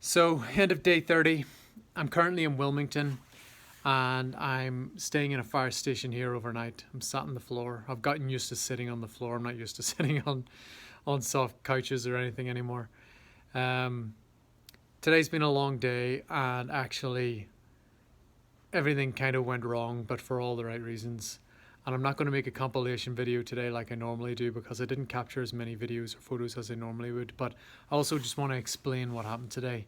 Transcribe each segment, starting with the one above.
So, end of day 30. I'm currently in Wilmington and I'm staying in a fire station here overnight. I'm sat on the floor. I've gotten used to sitting on the floor. I'm not used to sitting on soft couches or anything anymore. Um, Today's been a long day and actually everything kind of went wrong, but for all the right reasons. And I'm not going to make a compilation video today like I normally do because I didn't capture as many videos or photos as I normally would. But I also just want to explain what happened today.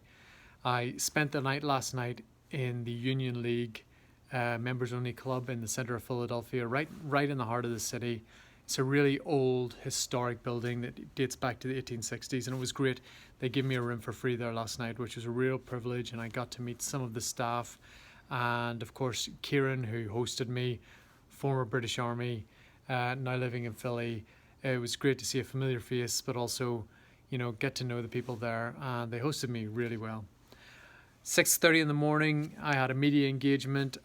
I spent the night last night in the Union League members only club in the center of Philadelphia, right in the heart of the city. It's a really old historic building that dates back to the 1860s, and it was great. They gave me a room for free there last night, which was a real privilege, and I got to meet some of the staff and of course Kieran, who hosted me, former British Army, now living in Philly. It was great to see a familiar face, but also, get to know the people there, and they hosted me really well. 6:30 in the morning, I had a media engagement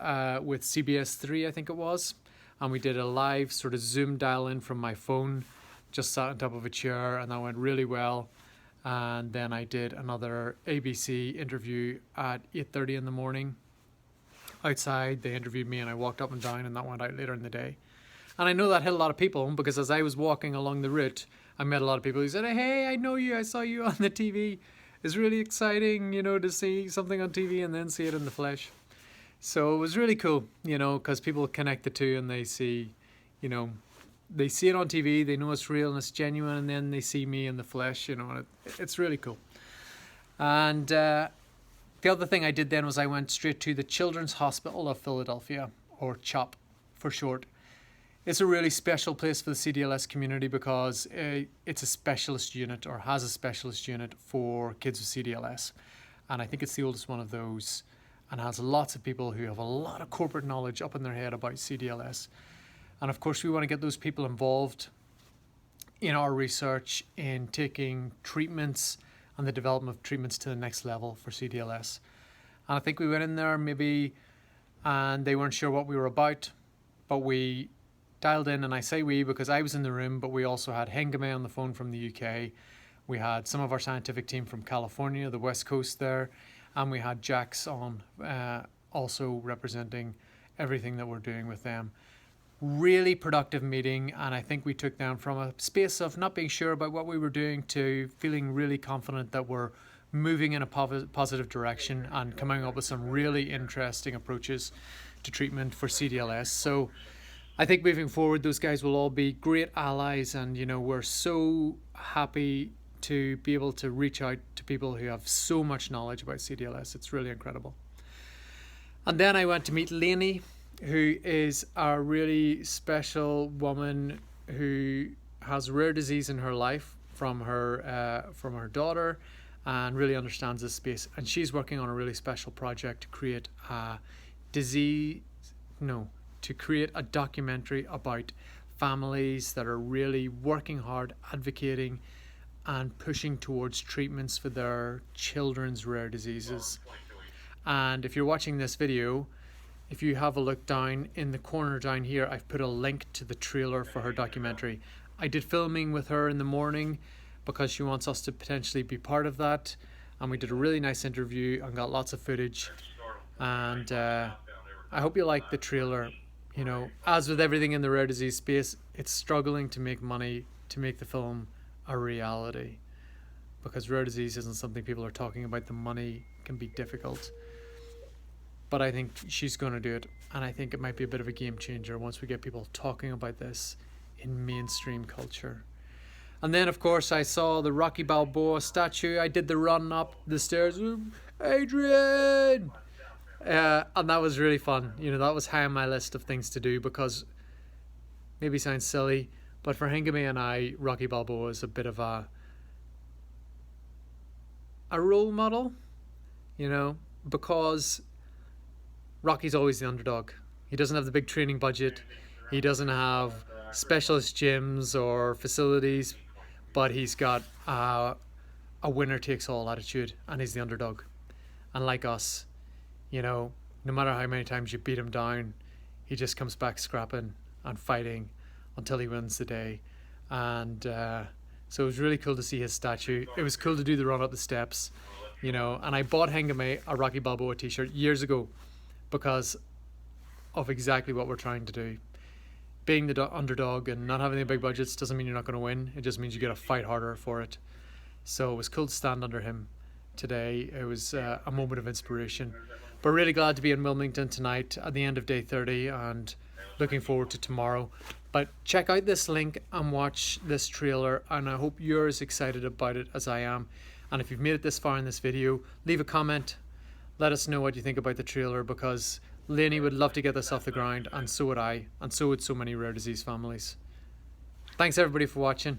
with CBS3, I think it was, and we did a live sort of Zoom dial-in from my phone, just sat on top of a chair, and that went really well. And then I did another ABC interview at 8:30 in the morning. Outside, they interviewed me and I walked up and down, and that went out later in the day. And I know that hit a lot of people because as I was walking along the route, I met a lot of people who said, "Hey, I know you, I saw you on the TV. It's really exciting, to see something on TV and then see it in the flesh." So it was really cool, because people connect the two and they see, they see it on TV, they know it's real and it's genuine, and then they see me in the flesh, and it's really cool. And the other thing I did then was I went straight to the Children's Hospital of Philadelphia, or CHOP for short. It's a really special place for the CDLS community because it's a specialist unit, or has a specialist unit for kids with CDLS. And I think it's the oldest one of those, and has lots of people who have a lot of corporate knowledge up in their head about CDLS. And of course we want to get those people involved in our research in taking treatments and the development of treatments to the next level for CDLS. And I think we went in there and they weren't sure what we were about, but we dialed in, and I say we because I was in the room, but we also had Hengame on the phone from the UK. We had some of our scientific team from California, the West Coast there, and we had Jax on also representing everything that we're doing with them. Really productive meeting, and I think we took them from a space of not being sure about what we were doing to feeling really confident that we're moving in a positive direction and coming up with some really interesting approaches to treatment for CDLS. So I think moving forward, those guys will all be great allies, and we're so happy to be able to reach out to people who have so much knowledge about CDLS. It's really incredible. And then I went to meet Lainey, who is a really special woman who has rare disease in her life from her daughter, and really understands this space. And she's working on a really special project to create a documentary about families that are really working hard, advocating and pushing towards treatments for their children's rare diseases. And if you're watching this video, if you have a look down in the corner down here, I've put a link to the trailer for her documentary. I did filming with her in the morning because she wants us to potentially be part of that, and we did a really nice interview and got lots of footage. And I hope you like the trailer. As with everything in the rare disease space, it's struggling to make money to make the film a reality, because rare disease isn't something people are talking about. The money can be difficult. But I think she's going to do it, and I think it might be a bit of a game changer once we get people talking about this in mainstream culture. And then, of course, I saw the Rocky Balboa statue. I did the run up the stairs, Adrian! And that was really fun. That was high on my list of things to do because maybe sounds silly, but for Hengame and I, Rocky Balboa is a bit of a role model, because Rocky's always the underdog. He doesn't have the big training budget. He doesn't have specialist gyms or facilities, but he's got a winner takes all attitude, and he's the underdog. And like us, no matter how many times you beat him down, he just comes back scrapping and fighting until he wins the day. And so it was really cool to see his statue. It was cool to do the run up the steps. you know. And I bought Hengame a Rocky Balboa t-shirt years ago because of exactly what we're trying to do. Being the underdog and not having the big budgets doesn't mean you're not going to win. It just means you got to fight harder for it. So it was cool to stand under him today. It was a moment of inspiration. But really glad to be in Wilmington tonight at the end of day 30 and looking forward to tomorrow. But check out this link and watch this trailer, and I hope you're as excited about it as I am. And if you've made it this far in this video, leave a comment. Let us know what you think about the trailer, because Lainey would love to get this off the ground, and so would I, and so would so many rare disease families. Thanks everybody for watching.